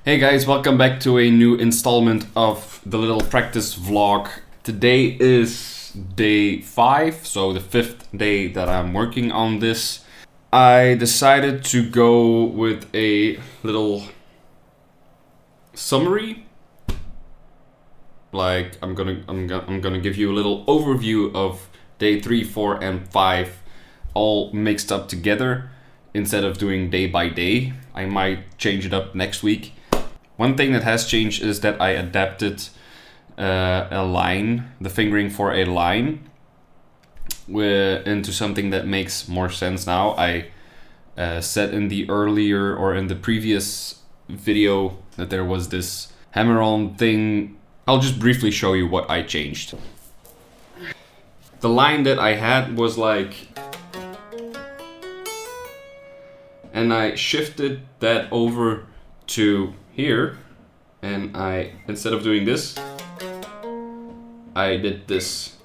Hey guys, welcome back to a new installment of the little practice vlog. Today is day 5, so the 5th day that I'm working on this. I decided to go with a little summary. Like I'm gonna give you a little overview of day 3, 4, and 5 all mixed up together instead of doing day by day. I might change it up next week. One thing that has changed is that I adapted a line, the fingering for a line, into something that makes more sense now. I said in the earlier or in the previous video that there was this hammer-on thing. I'll just briefly show you what I changed. The line that I had was like, and I shifted that over to here, and I, instead of doing this, I did this.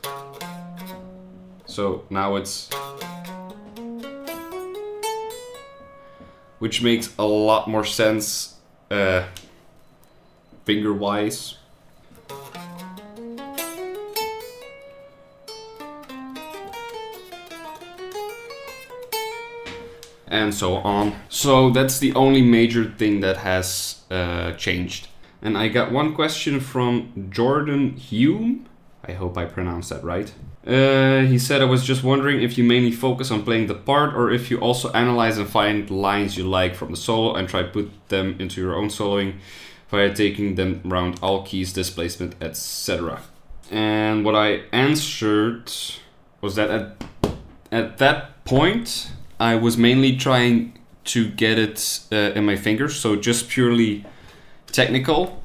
So now it's, which makes a lot more sense finger wise. And so on. So that's the only major thing that has changed. And I got one question from Jordan Hume. I hope I pronounced that right. He said, I was just wondering if you mainly focus on playing the part or if you also analyze and find lines you like from the solo and try to put them into your own soloing via taking them around all keys, displacement, etc. And what I answered was that at that point, I was mainly trying to get it in my fingers, so just purely technical.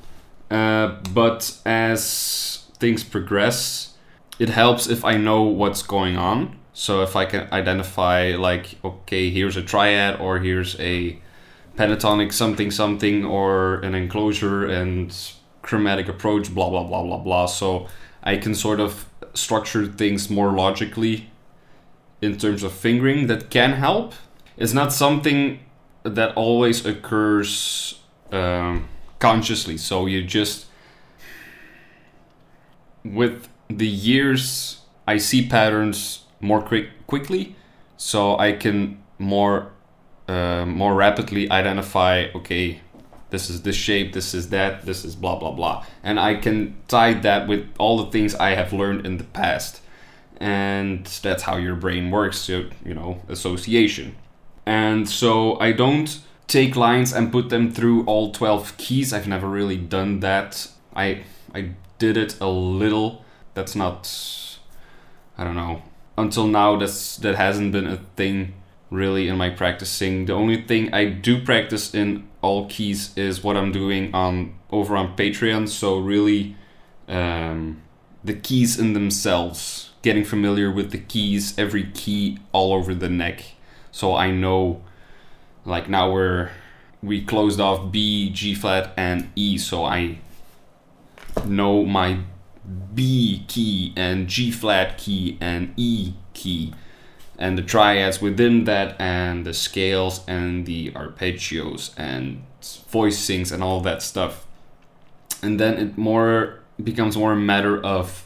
But as things progress, it helps if I know what's going on. So if I can identify, like, okay, here's a triad, or here's a pentatonic something something, or an enclosure and chromatic approach, blah blah blah blah blah. So I can sort of structure things more logically in terms of fingering. That can help. It's not something that always occurs consciously. So you just, with the years, I see patterns more quickly, so I can more rapidly identify, okay, this is this shape, this is that, this is blah blah blah, and I can tie that with all the things I have learned in the past. And that's how your brain works, so, you know, association. And so I don't take lines and put them through all 12 keys. I've never really done that. I did it a little. That's not, I don't know. Until now, that hasn't been a thing really in my practicing. The only thing I do practice in all keys is what I'm doing over on Patreon. So really, the keys in themselves. Getting familiar with the keys, every key all over the neck. So I know, like now we closed off B, G flat, and E. So I know my B key and G flat key and E key, and the triads within that, and the scales and the arpeggios and voicings and all that stuff. And then it becomes more a matter of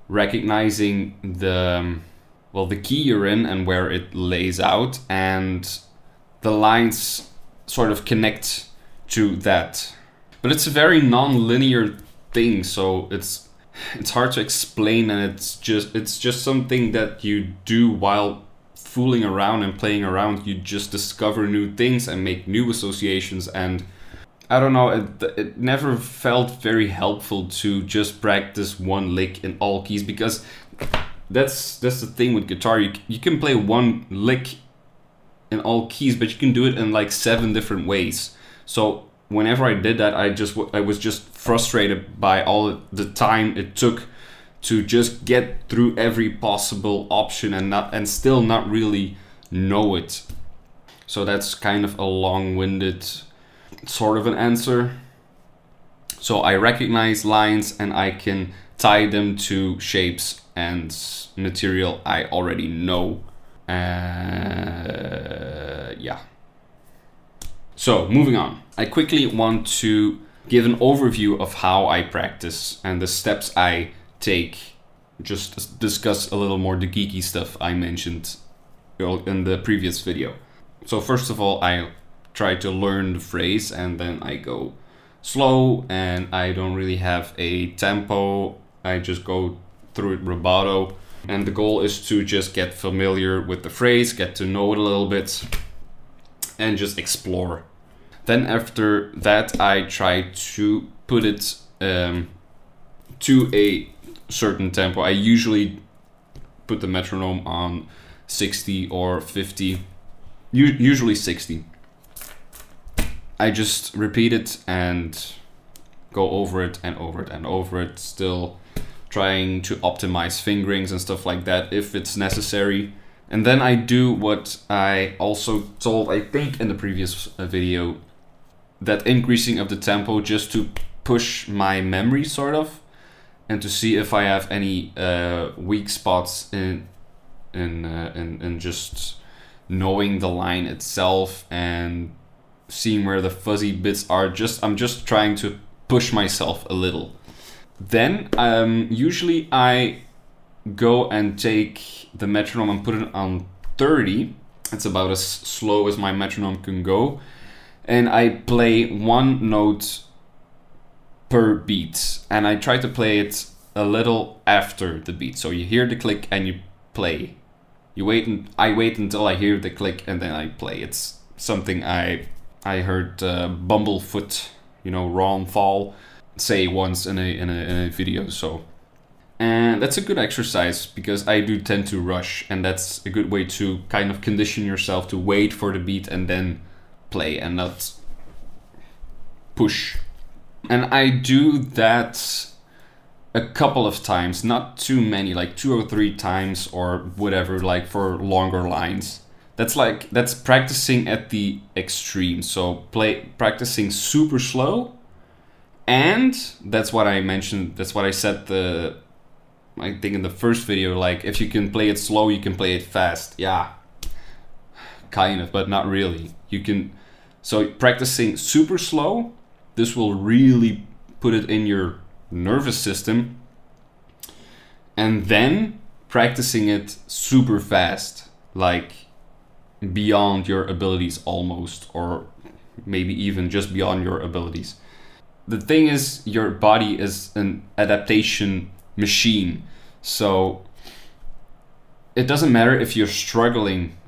recognizing the key you're in and where it lays out, and the lines sort of connect to that. But it's a very non-linear thing, so it's hard to explain, and it's just something that you do while fooling around and playing around. You just discover new things and make new associations, and I don't know, it never felt very helpful to just practice one lick in all keys, because that's the thing with guitar. You can play one lick in all keys, but you can do it in like 7 different ways. So whenever I did that, I was just frustrated by all the time it took to just get through every possible option and still not really know it. So that's kind of a long-winded sort of an answer. So I recognize lines and I can tie them to shapes and material I already know. Yeah. So moving on, I quickly want to give an overview of how I practice and the steps I take. Just discuss a little more the geeky stuff I mentioned in the previous video. So first of all, I try to learn the phrase and then I go slow, and I don't really have a tempo. I just go through it rubato, and the goal is to just get familiar with the phrase, get to know it a little bit, and just explore. Then after that, I try to put it to a certain tempo. I usually put the metronome on 60 or 50, usually 60. I just repeat it and go over it and over it and over it, still trying to optimize fingerings and stuff like that if it's necessary. And then I do what I also told, I think in the previous video, that increasing of the tempo just to push my memory sort of, and to see if I have any weak spots in just knowing the line itself and seeing where the fuzzy bits are. I'm just trying to push myself a little. Then usually I go and take the metronome and put it on 30. It's about as slow as my metronome can go. And I play one note per beat. And I try to play it a little after the beat. So you hear the click and you play. I wait until I hear the click and then I play. It's something I heard Bumblefoot, Ron Thal, say once in a video. So, and that's a good exercise because I do tend to rush, and that's a good way to kind of condition yourself to wait for the beat and then play and not push. And I do that a couple of times, not too many, like 2 or 3 times or whatever, like for longer lines. That's practicing at the extreme. So practicing super slow, and that's what I mentioned. That's what I said. I think in the first video, like if you can play it slow, you can play it fast. Yeah, kind of, but not really. You can. So practicing super slow, this will really put it in your nervous system, and then practicing it super fast, like beyond your abilities almost, or maybe even just beyond your abilities. The thing is, your body is an adaptation machine, so it doesn't matter if you're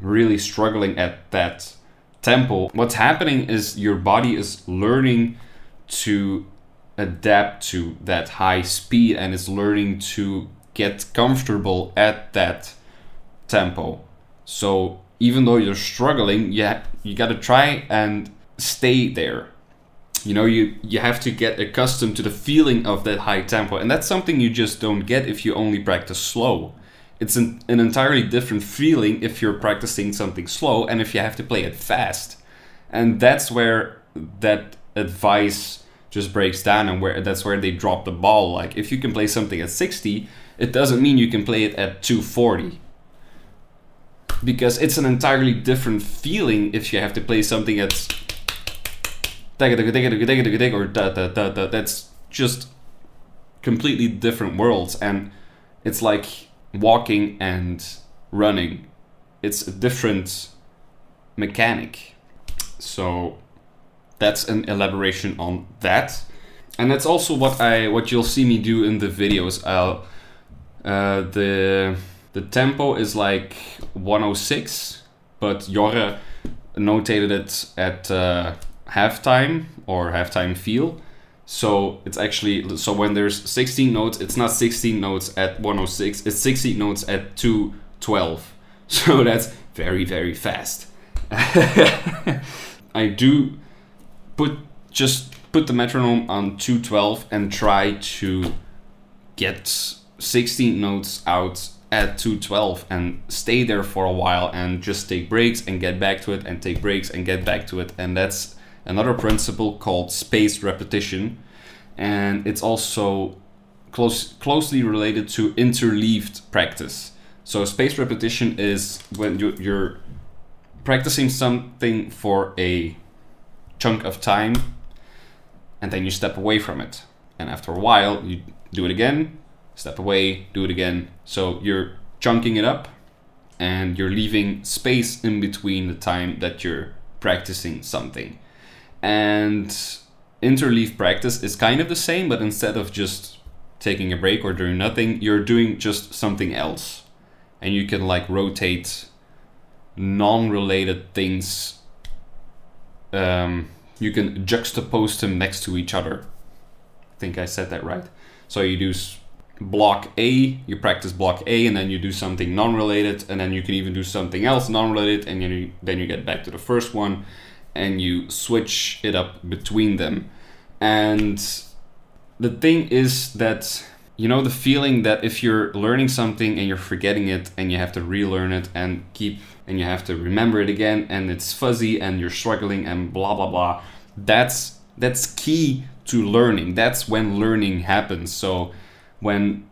really struggling at that tempo. What's happening is your body is learning to adapt to that high speed and is learning to get comfortable at that tempo. So even though you're struggling, you got to try and stay there. You have to get accustomed to the feeling of that high tempo, and that's something you just don't get if you only practice slow. It's an entirely different feeling if you're practicing something slow and if you have to play it fast. And that's where that advice just breaks down, and that's where they drop the ball. Like if you can play something at 60, it doesn't mean you can play it at 240. Because it's an entirely different feeling if you have to play something at or da. That's just completely different worlds, and it's like walking and running. It's a different mechanic. So that's an elaboration on that, and that's also what you'll see me do in the videos. The tempo is like 106, but Jorre notated it at halftime or halftime feel. So it's actually, so when there's 16 notes, it's not 16 notes at 106, it's 16 notes at 212. So that's very, very fast. I do put the metronome on 212 and try to get 16 notes out at 212 and stay there for a while and just take breaks and get back to it and take breaks and get back to it. And that's another principle called spaced repetition, and it's also closely related to interleaved practice. So spaced repetition is when you're practicing something for a chunk of time, and then you step away from it. And after a while, you do it again, step away, do it again. So you're chunking it up, and you're leaving space in between the time that you're practicing something. And interleave practice is kind of the same, but instead of just taking a break or doing nothing, you're doing just something else. And you can like rotate non-related things. You can juxtapose them next to each other. I think I said that right. So you do block A, you practice block A, and then you do something non-related, and then you can even do something else non-related, and then you get back to the first one, and you switch it up between them. And the thing is that, you know, the feeling that if you're learning something and you're forgetting it and you have to relearn it and you have to remember it again, and it's fuzzy and you're struggling and blah blah blah, that's key to learning. That's when learning happens. So when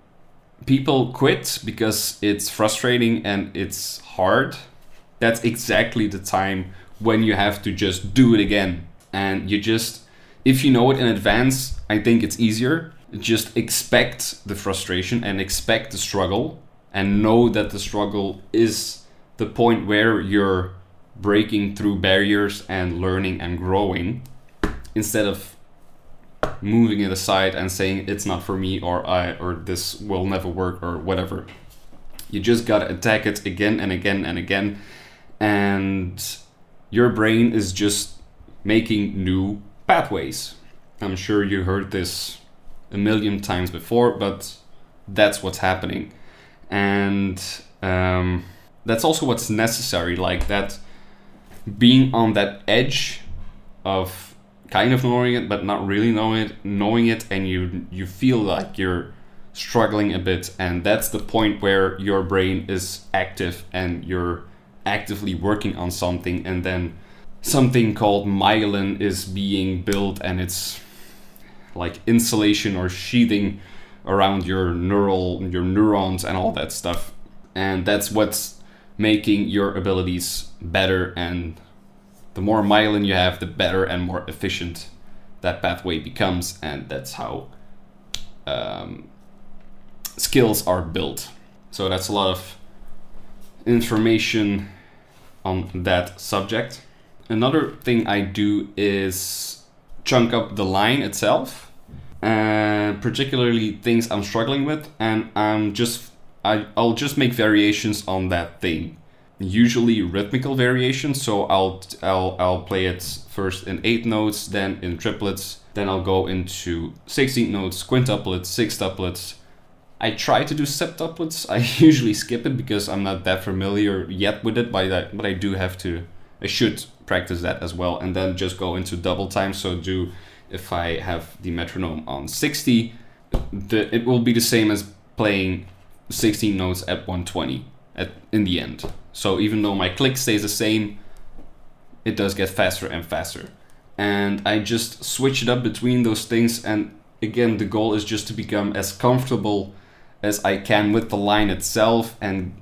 people quit because it's frustrating and it's hard, that's exactly the time when you have to just do it again. And you just, if you know it in advance, I think it's easier. Just expect the frustration and expect the struggle, and know that the struggle is the point where you're breaking through barriers and learning and growing, instead of moving it aside and saying it's not for me, or this will never work, or whatever. You just gotta attack it again and again and again, and your brain is just making new pathways. I'm sure you heard this a million times before, but that's what's happening. And that's also what's necessary, like that, being on that edge of kind of knowing it but not really knowing it, and you feel like you're struggling a bit, and that's the point where your brain is active and you're actively working on something, and then something called myelin is being built, and it's like insulation or sheathing around your neurons and all that stuff. And that's what's making your abilities better, and the more myelin you have, the better and more efficient that pathway becomes, and that's how skills are built. So that's a lot of information on that subject. Another thing I do is chunk up the line itself, particularly things I'm struggling with, and I'll just make variations on that thing. Usually rhythmical variations, so I'll play it first in 8 notes, then in triplets, then I'll go into 16th notes, quintuplets, sextuplets. I try to do septuplets. I usually skip it because I'm not that familiar yet with it, but I do have to. I should practice that as well, and then just go into double time. So if I have the metronome on 60, it will be the same as playing 16 notes at 120 in the end. So even though my click stays the same, it does get faster and faster. And I just switch it up between those things, and again, the goal is just to become as comfortable as I can with the line itself, and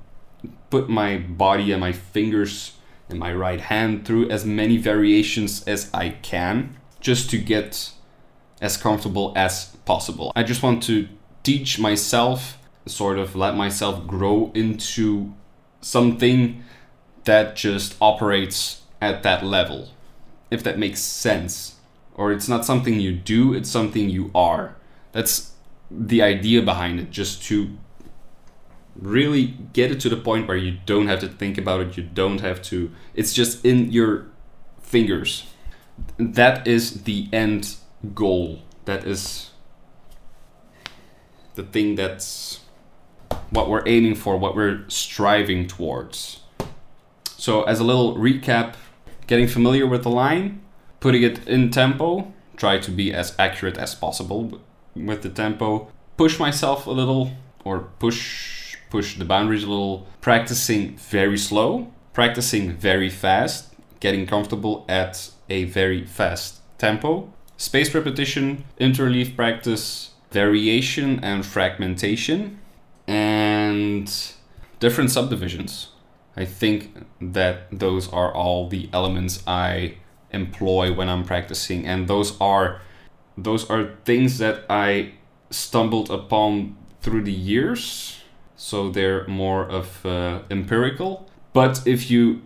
put my body and my fingers and my right hand through as many variations as I can, just to get as comfortable as possible. I just want to teach myself, sort of let myself grow into something that just operates at that level, if that makes sense. Or it's not something you do, it's something you are. That's the idea behind it, just to really get it to the point where you don't have to think about it, you don't have to, it's just in your fingers. That is the end goal. That is the thing, that's what we're aiming for, what we're striving towards. So as a little recap, getting familiar with the line, putting it in tempo, try to be as accurate as possible with the tempo, push myself a little, or push the boundaries a little, practicing very slow, practicing very fast, getting comfortable at a very fast tempo, spaced repetition, interleave practice, variation and fragmentation, and different subdivisions. I think that those are all the elements I employ when I'm practicing, and those are things that I stumbled upon through the years, so they're more of empirical. But if you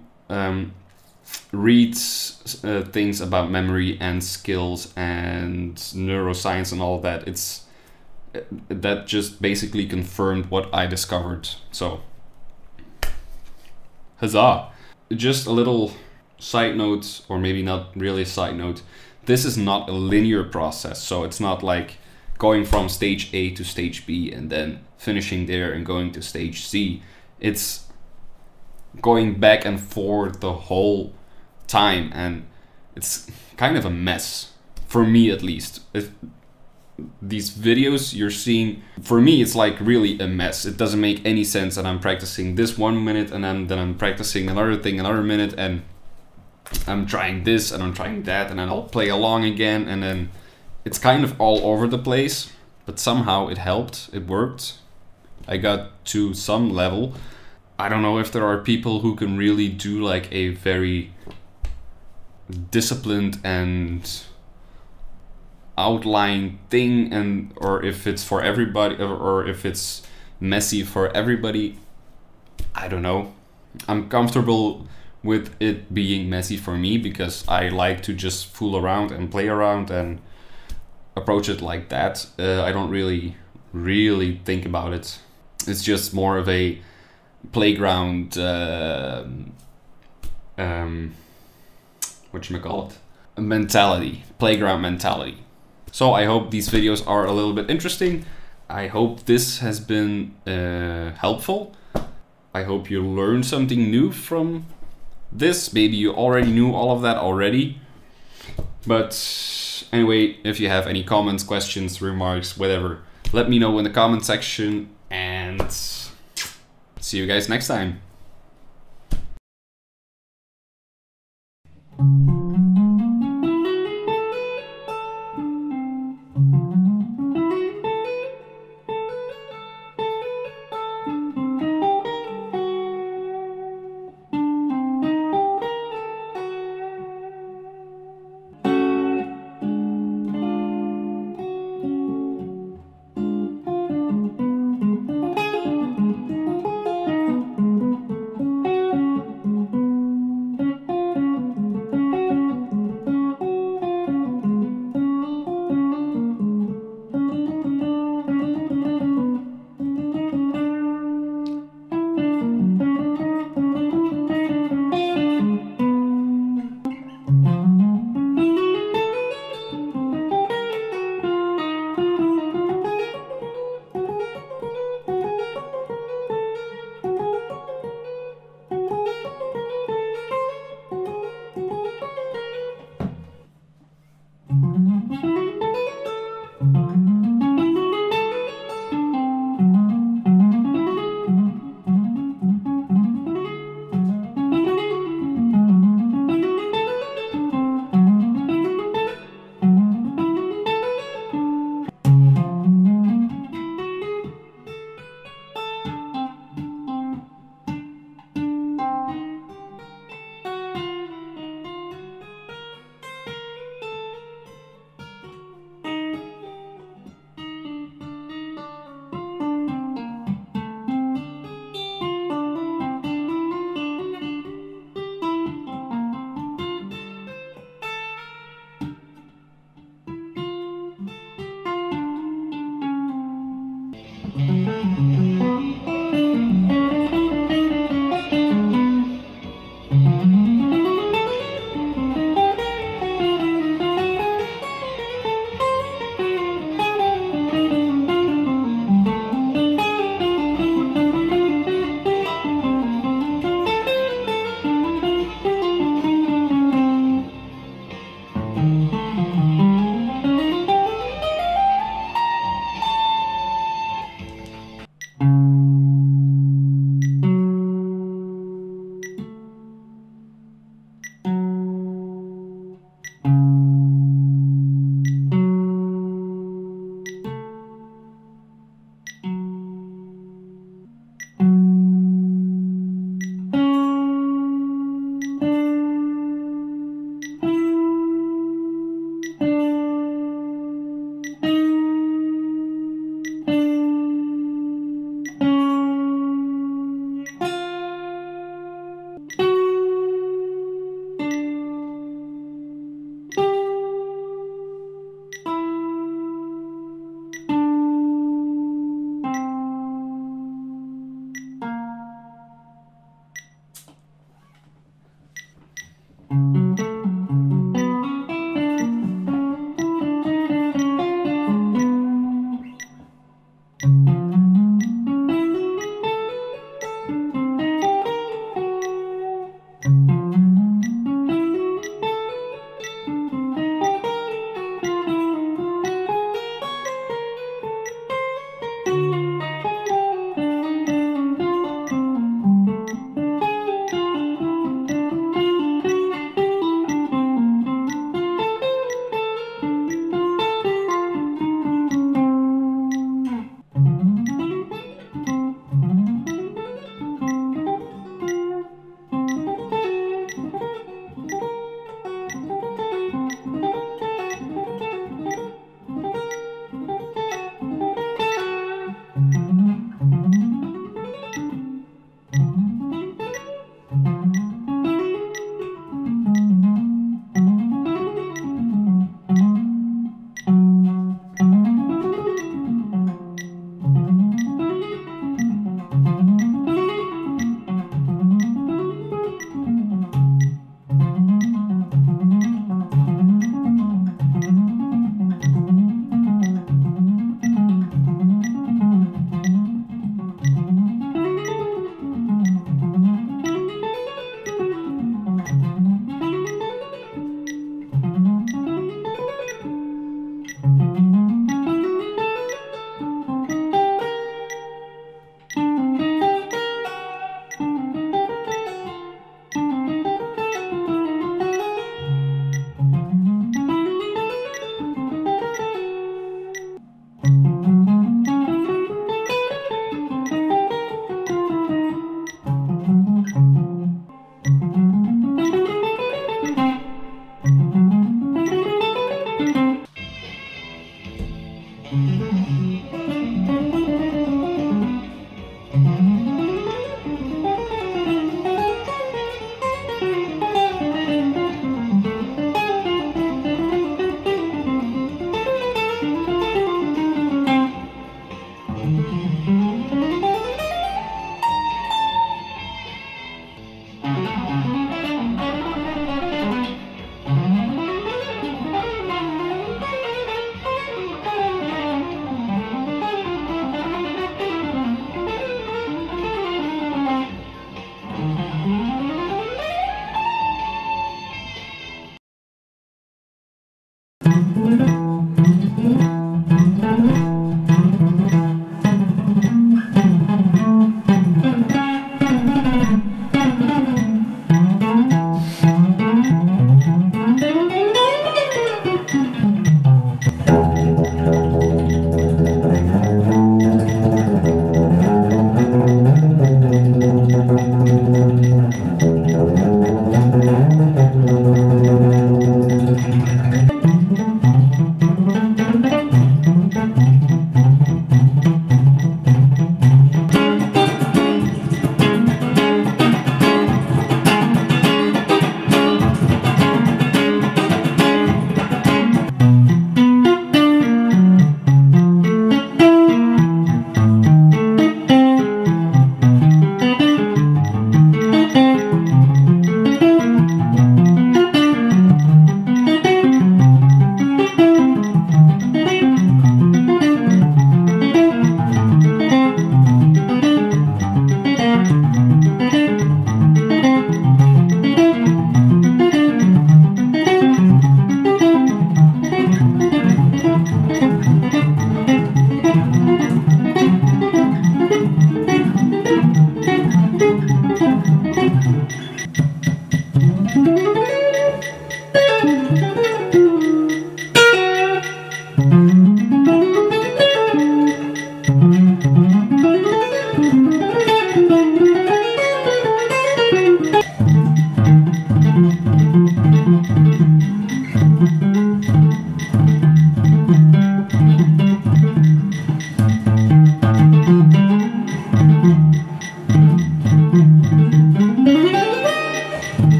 read things about memory and skills and neuroscience and all of that, that just basically confirmed what I discovered. So, huzzah! Just a little side note, or maybe not really a side note, this is not a linear process, so it's not like going from stage A to stage B and then finishing there and going to stage C. It's going back and forth the whole time, and it's kind of a mess, for me at least. These videos you're seeing, for me, it's like really a mess. It doesn't make any sense that I'm practicing this 1 minute and then I'm practicing another thing another minute, and I'm trying this and I'm trying that, and then I'll play along again, and then it's kind of all over the place. But somehow it helped, it worked. I got to some level. I don't know if there are people who can really do like a very disciplined and outline thing, and or if it's for everybody, or if it's messy for everybody. I don't know. I'm comfortable with it being messy for me because I like to just fool around and play around and approach it like that. I don't really think about it. It's just more of a playground whatchamacallit, mentality, playground mentality. So I hope these videos are a little bit interesting. I hope this has been helpful. I hope you learned something new from this. Maybe you already knew all of that already. But anyway, if you have any comments, questions, remarks, whatever, let me know in the comment section, and see you guys next time.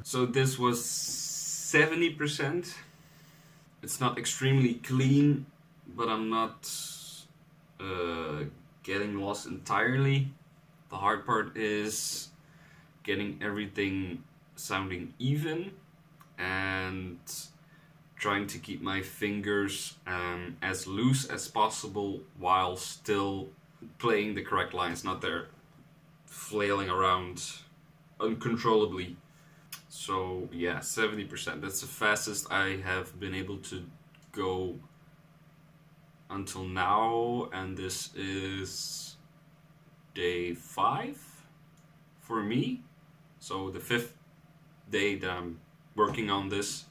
So this was 70%. It's not extremely clean, but I'm not getting lost entirely. The hard part is getting everything sounding even and trying to keep my fingers as loose as possible while still playing the correct lines, not there flailing around uncontrollably. So yeah, 70%. That's the fastest I have been able to go until now, and this is day 5 for me. So the 5th day that I'm working on this.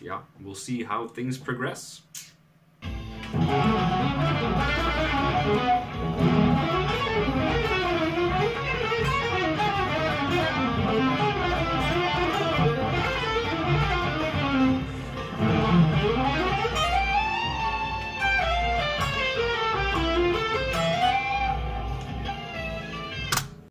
Yeah, we'll see how things progress.